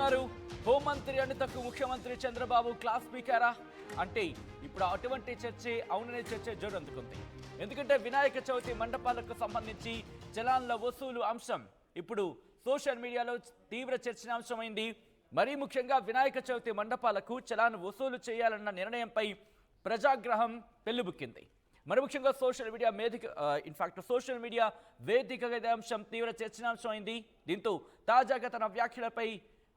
ఏమంటున్నారు? హోంమంత్రి అనితకు ముఖ్యమంత్రి చంద్రబాబు క్లాస్ స్పీకరా అంటే ఇప్పుడు అటువంటి చర్చే అవుననే చర్చ జోరందుకుంది. ఎందుకంటే వినాయక చవితి మండపాలకు సంబంధించి చలాన్ల వసూలు అంశం ఇప్పుడు సోషల్ మీడియాలో తీవ్ర చర్చనీయాంశమైంది. మరీ ముఖ్యంగా వినాయక చవితి మండపాలకు చలాన్ వసూలు చేయాలన్న నిర్ణయంపై ప్రజాగ్రహం పెళ్లిబుక్కింది. మరి ముఖ్యంగా సోషల్ మీడియా వేదికగా ఇదే అంశం తీవ్ర చర్చనీయాంశం అయింది. దీంతో తాజాగా తన వ్యాఖ్యలపై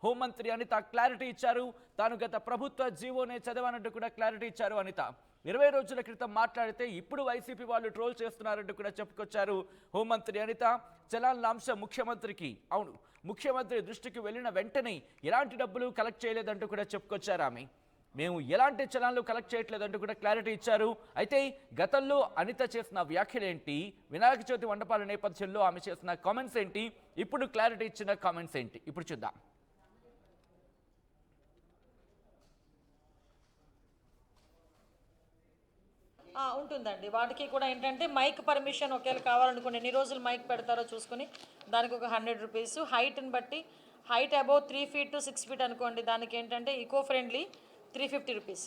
హోంమంత్రి అనిత క్లారిటీ ఇచ్చారు. తాను గత ప్రభుత్వ జీవోనే చదవనంటూ కూడా క్లారిటీ ఇచ్చారు అనిత. 20 రోజుల క్రితం మాట్లాడితే ఇప్పుడు వైసీపీ వాళ్ళు ట్రోల్ చేస్తున్నారంటూ కూడా చెప్పుకొచ్చారు హోంమంత్రి అనిత. చలాన్ల అంశం ముఖ్యమంత్రి దృష్టికి వెళ్ళిన వెంటనే ఎలాంటి డబ్బులు కలెక్ట్ చేయలేదంటూ కూడా చెప్పుకొచ్చారు ఆమె. మేము ఎలాంటి చలాన్లు కలెక్ట్ చేయట్లేదంటూ కూడా క్లారిటీ ఇచ్చారు. అయితే గతంలో అనిత చేసిన వ్యాఖ్యలేంటి, వినాయక చవితి మండపాల నేపథ్యంలో ఆమె చేసిన కామెంట్స్ ఏంటి, ఇప్పుడు క్లారిటీ ఇచ్చిన కామెంట్స్ ఏంటి, ఇప్పుడు చూద్దాం. ఉంటుందండి. వాటికి కూడా ఏంటంటే మైక్ పర్మిషన్ ఒకవేళ కావాలనుకోండి, ఎన్ని రోజులు మైక్ పెడతారో చూసుకొని దానికి ఒక 100 రూపీస్. హైట్ని బట్టి height above 3 feet to 6 feet అనుకోండి, దానికి ఏంటంటే ఈకో ఫ్రెండ్లీ 350 రూపీస్.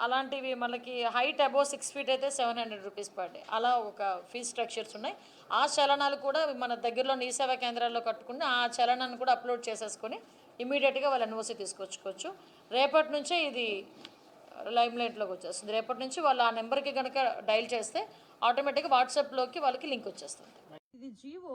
అలాంటివి మనకి హైట్ అబౌవ్ 6 feet అయితే 700 రూపీస్ పర్ డే. అలా ఒక ఫీజ్ స్ట్రక్చర్స్ ఉన్నాయి. ఆ చలనాలు కూడా మన దగ్గరలో ఈ సేవా కేంద్రాల్లో కట్టుకుని ఆ చలనాన్ని కూడా అప్లోడ్ చేసేసుకొని ఇమీడియట్గా వాళ్ళ ఎన్ఓసి తీసుకొచ్చుకోవచ్చు. రేపటి నుంచే ఇది లైమ్లైట్లోకి వచ్చేస్తుంది. రేపటి నుంచి వాళ్ళు ఆ నెంబర్కి కనుక డైల్ చేస్తే ఆటోమేటిక్గా వాట్సాప్లోకి వాళ్ళకి లింక్ వచ్చేస్తుంది. ఇది జియో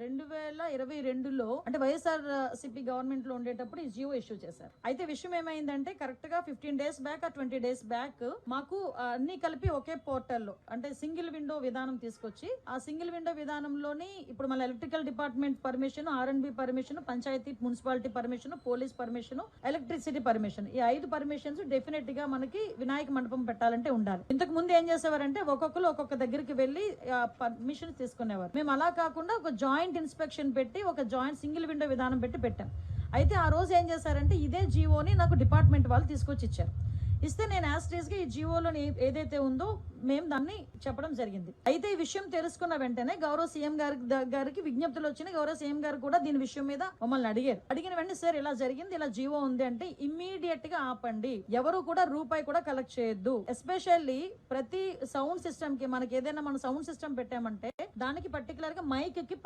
2022లో అంటే వైఎస్ఆర్ సిపి గవర్నమెంట్ లో ఉండేటప్పుడు ఈ జియో ఇష్యూ చేశారు. అయితే విషయం ఏమైందంటే కరెక్ట్ గా 15 days బ్యాక్ 20 days బ్యాక్ మాకు అన్ని కలిపి ఒకే పోర్టల్లో అంటే సింగిల్ విండో విధానం తీసుకొచ్చి ఆ సింగిల్ విండో విధానంలోని ఇప్పుడు మన electrical department permission, R&B permission, panchayati municipality permission, police permission, electricity permission, ఈ 5 పర్మిషన్స్ డెఫినెట్ గా మనకి వినాయక మండపం పెట్టాలంటే ఉండాలి. ఇంతకు ముందు ఏం చేసేవారంటే ఒక్కొక్కరు ఒక్కొక్క దగ్గరికి వెళ్లి పర్మిషన్ తీసుకునేవారు. మేము అలా కాకుండా ఒక జాయింట్ ఇన్స్పెక్షన్ పెట్టి ఒక జాయింట్ సింగిల్ విండో విధానం పెట్టాం. అయితే ఆ రోజు ఏం చేశారంటే ఇదే జియోని నాకు డిపార్ట్మెంట్ వాళ్ళు తీసుకొచ్చి ఇచ్చారు. ఇస్తే నేను యాస్ట్రీస్గా ఈ జియోలో ఏదైతే ఉందో మేము దాన్ని చెప్పడం జరిగింది. అయితే ఈ విషయం తెలుసుకున్న వెంటనే గౌరవ సీఎం గారికి విజ్ఞప్తులు వచ్చినాయి. గౌరవ సీఎం గారు కూడా దీని విషయం మీద మమ్మల్ని అడిగిన వెంటనే సార్ ఇలా జరిగింది, ఇలా జియో ఉంది అంటే ఇమ్మీడియట్ గా ఆపండి, ఎవరు కూడా రూపాయి కూడా కలెక్ట్ చేయొద్దు. ఎస్పెషల్లీ ప్రతి సౌండ్ సిస్టమ్ కి మనకి ఏదైనా మనం సౌండ్ సిస్టమ్ పెట్టామంటే దానికి పర్టికులర్ గా మైక్ కి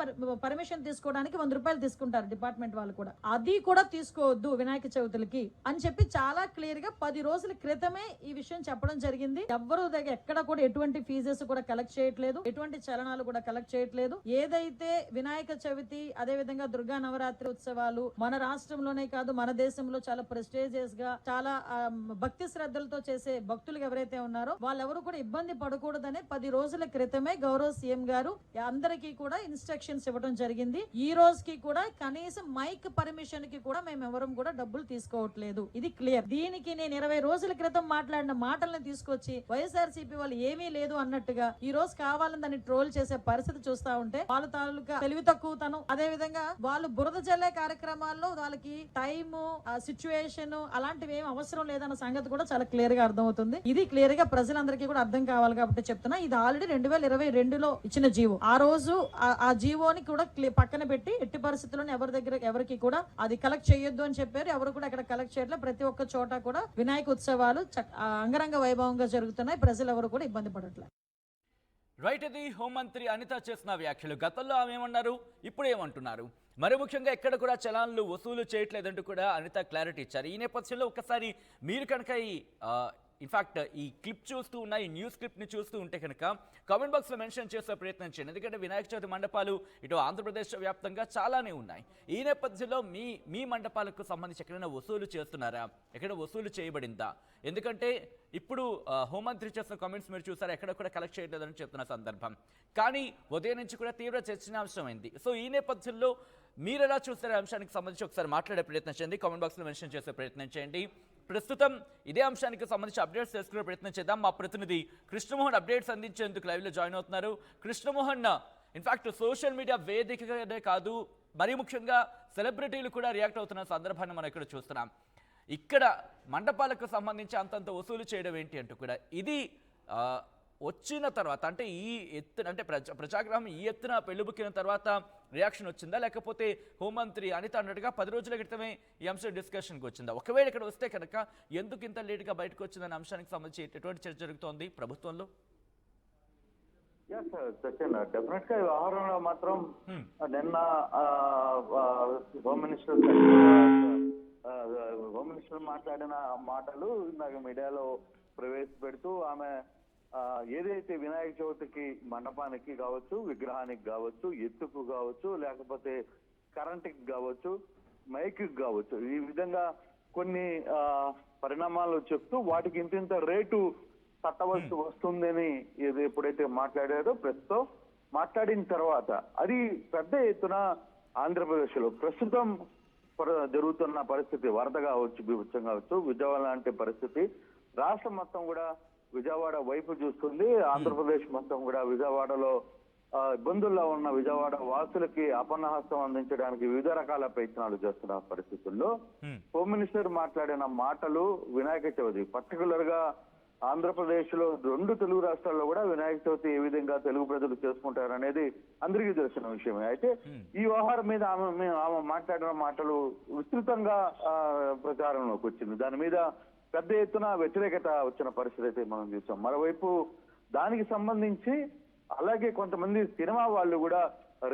పర్మిషన్ తీసుకోవడానికి 100 రూపాయలు తీసుకుంటారు డిపార్ట్మెంట్ వాళ్ళు కూడా. అది కూడా తీసుకోవద్దు వినాయక చవితులకి అని చెప్పి చాలా క్లియర్ గా 10 రోజుల క్రితమే ఈ విషయం చెప్పడం జరిగింది. ఎవరు దగ్గర ఎక్కడ కూడా ఎటువంటి ఫీజెస్ కూడా కలెక్ట్ చేయట్లేదు, ఎటువంటి చలనాలు కూడా కలెక్ట్ చేయట్లేదు. ఏదైతే వినాయక చవితి అదే విధంగా దుర్గా నవరాత్రి ఉత్సవాలు మన రాష్ట్రంలోనే కాదు మన దేశంలో చాలా ప్రెస్టేజియస్ గా చాలా భక్తి శ్రద్ధలతో చేసే భక్తులు ఎవరైతే ఉన్నారో వాళ్ళెవరు కూడా ఇబ్బంది పడకూడదనే 10 రోజుల క్రితమే గౌరవ సీఎం గారు అందరికీ కూడా ఇన్స్ట్రక్షన్స్ ఇవ్వడం జరిగింది. ఈ రోజుకి కూడా కనీసం మైక్ పర్మిషన్ కి కూడా మేము ఎవరం కూడా డబ్బులు తీసుకోవట్లేదు. ఇది క్లియర్. దీనికి నేను 20 రోజుల క్రితం మాట్లాడిన మాటలను తీసుకొచ్చి వైఎస్ఆర్సీపీ వాళ్ళు ఏమీ లేదు అన్నట్టుగా ఈ రోజు కావాలని దాన్ని ట్రోల్ చేసే పరిస్థితి చూస్తా ఉంటే వాళ్ళ తాలూకా తెలివి తక్కువతనం, అదే విధంగా వాళ్ళు బురద జల్లే కార్యక్రమాల్లో వాళ్ళకి టైమ్ సిచ్యువేషన్ అలాంటివి ఏం అవసరం లేదన్న సంగతి కూడా చాలా క్లియర్ గా అర్థమవుతుంది. ఇది క్లియర్ గా ప్రజలందరికీ కూడా అర్థం కావాలి కాబట్టి చెప్తున్నా. ఇది ఆల్రెడీ 2022లో ఇచ్చిన జీవో. ఆ రోజు ఆ జీవోని కూడా పక్కన పెట్టి ఎట్టి పరిస్థితుల్లో ఎవరికి కూడా అది కలెక్ట్ చేయొద్దు అని చెప్పారు. ఎవరు కూడా ఎక్కడ కలెక్ట్ చేయట్లేదు. ప్రతి ఒక్క చోట కూడా వినాయక ఉత్సవాలు అంగరంగ వైభవంగా జరుగుతున్నాయి. ప్రజలు ఎవరు కూడా ఇబ్బంది పడట్లేదు. రైట్, ఇది హోంమంత్రి అనిత చేసిన వ్యాఖ్యలు. గతంలో ఆమె ఏమన్నారు, ఇప్పుడు ఏమంటున్నారు? మరి ముఖ్యంగా ఎక్కడ కూడా చలాన్లు వసూలు చేయట్లేదంటూ కూడా అనిత క్లారిటీ ఇచ్చారు. ఈ నేపథ్యంలో ఒకసారి మీరు కనుక ఇన్ఫాక్ట్ ఈ క్లిప్ చూస్తూ ఉన్న ఈ న్యూస్ క్లిప్ని చూస్తూ ఉంటే కనుక కామెంట్ బాక్స్లో మెన్షన్ చేసే ప్రయత్నం చేయండి. ఎందుకంటే వినాయక చవితి మండపాలు ఇటు ఆంధ్రప్రదేశ్ వ్యాప్తంగా చాలానే ఉన్నాయి. ఈ నేపథ్యంలో మీ మండపాలకు సంబంధించి ఎక్కడైనా వసూలు చేస్తున్నారా, ఎక్కడ వసూలు చేయబడిందా? ఎందుకంటే ఇప్పుడు హోంమంత్రి చేసిన కామెంట్స్ మీరు చూసారా, ఎక్కడ కూడా కలెక్ట్ చేయలేదని చెప్తున్న సందర్భం. కానీ ఉదయం నుంచి కూడా తీవ్ర చర్చనీయాంశమైంది. సో ఈ నేపథ్యంలో మీరు ఎలా చూస్తారా అంశానికి సంబంధించి ఒకసారి మాట్లాడే ప్రయత్నం చేయండి. కామెంట్ బాక్స్లో మెన్షన్ చేసే ప్రయత్నం చేయండి. ప్రస్తుతం ఇదే అంశానికి సంబంధించి అప్డేట్స్ తెలుసుకునే ప్రయత్నం చేద్దాం. మా ప్రతినిధి కృష్ణమోహన్ అప్డేట్స్ అందించేందుకు లైవ్లో జాయిన్ అవుతున్నారు. కృష్ణమోహన్, ఇన్ఫాక్ట్ సోషల్ మీడియా వేదికగానే కాదు మరీ ముఖ్యంగా సెలబ్రిటీలు కూడా రియాక్ట్ అవుతున్న సందర్భాన్ని మనం ఇక్కడ చూస్తున్నాం. ఇక్కడ మండపాలకు సంబంధించి అంతంత వసూలు చేయడం ఏంటి అంటూ కూడా ఇది వచ్చిన తర్వాత అంటే ఈ ఎత్తున అంటే ప్రజాగ్రహం ఈ ఎత్తున పెళ్ళుబుక్కిన తర్వాత రియాక్షన్ వచ్చిందా, లేకపోతే హోంమంత్రి అనిత అన్నట్టుగా 10 రోజుల క్రితమే ఈ అంశం డిస్కషన్కి వచ్చిందా? ఒకవేళ ఇక్కడ వస్తే కనుక ఎందుకు ఇంత లేట్గా బయటకు వచ్చిందనే అంశానికి సంబంధించి ఎటువంటి చర్చ జరుగుతోంది ప్రభుత్వంలో? సచిన్, డెఫినెట్ గా వ్యవహారంలో మాత్రం నిన్న హోమ్ మినిస్టర్ మాట్లాడిన మాటలు నాకు మీడియాలో ప్రవేశపెడుతూ ఆమె ఏదైతే వినాయక చవితికి మండపానికి కావచ్చు, విగ్రహానికి కావచ్చు, ఎత్తుకు కావచ్చు, లేకపోతే కరెంటుకి కావచ్చు, మైక్ కావచ్చు, ఈ విధంగా కొన్ని పరిణామాలు చెప్తూ వాటికి ఇంత రేటు కట్టవలసి వస్తుందని ఎప్పుడైతే మాట్లాడారో ప్రస్తుతం మాట్లాడిన తర్వాత అది పెద్ద ఎత్తున ఆంధ్రప్రదేశ్ లో ప్రస్తుతం జరుగుతున్న పరిస్థితి, వరద కావచ్చు, బీభత్సం కావచ్చు, విజయవాడ లాంటి పరిస్థితి రాష్ట్రం మొత్తం కూడా విజయవాడ వైపు చూస్తుంది. ఆంధ్రప్రదేశ్ మొత్తం కూడా విజయవాడలో ఇబ్బందుల్లో ఉన్న విజయవాడ వాసులకి అపన్నహస్తం అందించడానికి వివిధ రకాల ప్రయత్నాలు చేస్తున్న పరిస్థితుల్లో హోమ్ మినిస్టర్ మాట్లాడిన మాటలు వినాయక చవితి పర్టికులర్ గా ఆంధ్రప్రదేశ్ లో 2 తెలుగు రాష్ట్రాల్లో కూడా వినాయక చవితి ఏ విధంగా తెలుగు ప్రజలు చేసుకుంటారు అనేది అందరికీ తెలిసిన విషయమే. అయితే ఈ వ్యవహారం మీద ఆమె మాట్లాడిన మాటలు విస్తృతంగా ప్రచారంలోకి వచ్చింది. దాని మీద పెద్ద ఎత్తున వ్యతిరేకత వచ్చిన పరిస్థితి అయితే మనం చూసాం. మరోవైపు దానికి సంబంధించి అలాగే కొంతమంది సినిమా వాళ్ళు కూడా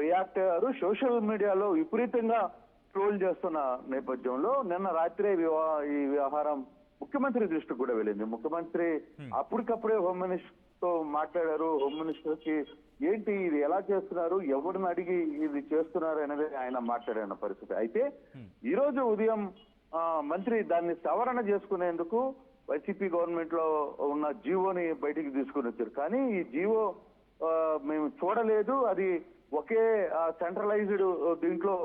రియాక్ట్ అయ్యారు. సోషల్ మీడియాలో విపరీతంగా ట్రోల్ చేస్తున్న నేపథ్యంలో నిన్న రాత్రే ఈ వ్యవహారం ముఖ్యమంత్రి దృష్టికి కూడా వెళ్ళింది. ముఖ్యమంత్రి అప్పటికప్పుడే హోమ్ మినిస్టర్ తో మాట్లాడారు. హోమ్ మినిస్టర్ కి ఏంటి ఇది ఎలా చేస్తున్నారు, ఎవరిని అడిగి ఇది చేస్తున్నారు అనేది ఆయన మాట్లాడిన పరిస్థితి. అయితే ఈ రోజు ఉదయం మంత్రి దాన్ని సవరణ చేసుకునేందుకు వైసీపీ గవర్నమెంట్ లో ఉన్న జీవోని బయటికి తీసుకుని వచ్చారు. కానీ ఈ జీవో మేము చూడలేదు, అది ఒకే సెంట్రలైజ్డ్ దీంట్లో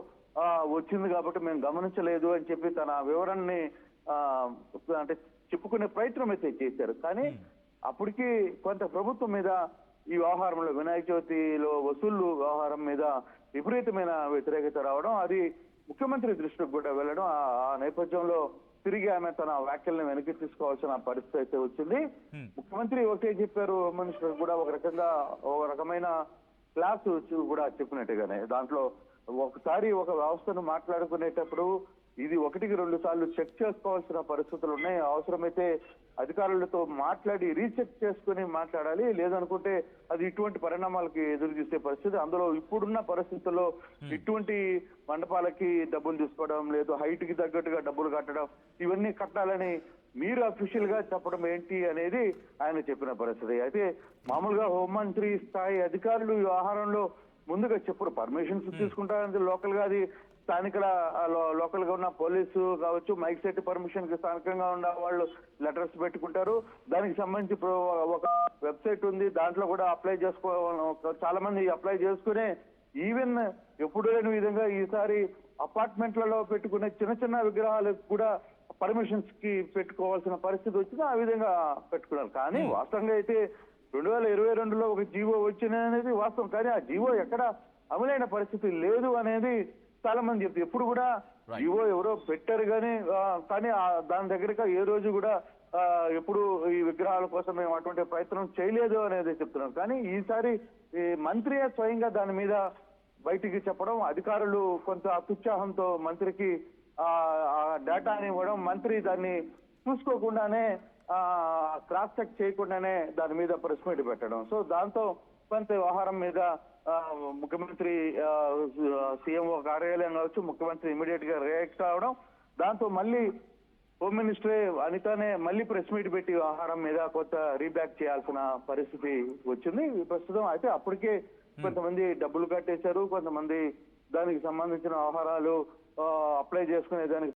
వచ్చింది కాబట్టి మేము గమనించలేదు అని చెప్పి తన వివరణని అంటే చెప్పుకునే ప్రయత్నం అయితే చేశారు. కానీ అప్పటికి కొంత ప్రభుత్వం మీద ఈ వ్యవహారంలో వినాయక చవితిలో వసూళ్లు వ్యవహారం మీద విపరీతమైన వ్యతిరేకత రావడం, అది ముఖ్యమంత్రి దృష్టికి కూడా వెళ్ళడం, ఆ నేపథ్యంలో తిరిగి ఆమె తన వ్యాఖ్యల్ని వెనక్కి తీసుకోవాల్సిన పరిస్థితి అయితే వచ్చింది. ముఖ్యమంత్రి ఒకటే చెప్పారు, హోమ్ మినిస్టర్ కూడా ఒక రకమైన క్లాస్ కూడా చెప్పినట్టుగానే దాంట్లో ఒకసారి ఒక వ్యవస్థను మాట్లాడుకునేటప్పుడు ఇది 1-2 సార్లు చెక్ చేసుకోవాల్సిన పరిస్థితులు ఉన్నాయి. అవసరమైతే అధికారులతో మాట్లాడి రీచెక్ చేసుకుని మాట్లాడాలి, లేదనుకుంటే అది ఇటువంటి పరిణామాలకి ఎదురు చూసే పరిస్థితి. అందులో ఇప్పుడున్న పరిస్థితుల్లో ఇటువంటి మండపాలకి డబ్బులు తీసుకోవడం లేదు, హైట్ కి తగ్గట్టుగా డబ్బులు కట్టడం, ఇవన్నీ కట్టాలని మీరు అఫీషియల్ గా చెప్పడం ఏంటి అనేది ఆయన చెప్పిన పరిస్థితి. అయితే మామూలుగా హోంమంత్రి స్థాయి అధికారులు ఈ వ్యవహారంలో ముందుగా చెప్పరు, పర్మిషన్స్ తీసుకుంటారు లోకల్ గా, అది లోకల్ గా ఉన్న పోలీసు కావచ్చు, మైక్ సెట్ పర్మిషన్ కి స్థానికంగా ఉన్న వాళ్ళు లెటర్స్ పెట్టుకుంటారు. దానికి సంబంధించి ఒక వెబ్సైట్ ఉంది, దాంట్లో కూడా అప్లై చాలా మంది అప్లై చేసుకునే ఈవెన్ ఎప్పుడు లేని విధంగా ఈసారి అపార్ట్మెంట్లలో పెట్టుకునే చిన్న విగ్రహాలకు కూడా పర్మిషన్స్ కి పెట్టుకోవాల్సిన పరిస్థితి వచ్చింది. ఆ విధంగా పెట్టుకున్నారు. కానీ వాస్తవంగా అయితే 2022లో ఒక జీవో వచ్చింది అనేది వాస్తవం. కానీ ఆ జీవో ఎక్కడ అమలైన పరిస్థితి లేదు అనేది చాలా మంది చెప్తారు. ఎప్పుడు కూడా జీవో ఎవరో పెట్టారు కానీ దాని దగ్గరగా ఏ రోజు కూడా ఎప్పుడు ఈ విగ్రహాల కోసం మేము అటువంటి ప్రయత్నం చేయలేదు అనేది చెప్తున్నాం. కానీ ఈసారి మంత్రి స్వయంగా దాని మీద బయటికి చెప్పడం, అధికారులు కొంత అత్యుత్సాహంతో మంత్రికి డేటాని ఇవ్వడం, మంత్రి దాన్ని చూసుకోకుండానే క్రాస్ చెక్ చేయకుండానే దాని మీద ప్రెస్ మీట్ పెట్టడం, సో దాంతో కొంత వ్యవహారం మీద ముఖ్యమంత్రి సీఎంఓ కార్యాలయం కావచ్చు, ముఖ్యమంత్రి ఇమీడియట్ గా రియాక్ట్ అవడం, దాంతో మళ్ళీ హోమ్ మినిస్టరే అనితనే మళ్ళీ ప్రెస్ మీట్ పెట్టి వ్యవహారం మీద కొంత రీబ్యాక్ చేయాల్సిన పరిస్థితి వచ్చింది ప్రస్తుతం. అయితే అప్పటికే కొంతమంది డబ్బులు కట్టేశారు, కొంతమంది దానికి సంబంధించిన వ్యవహారాలు అప్లై చేసుకునే దానికి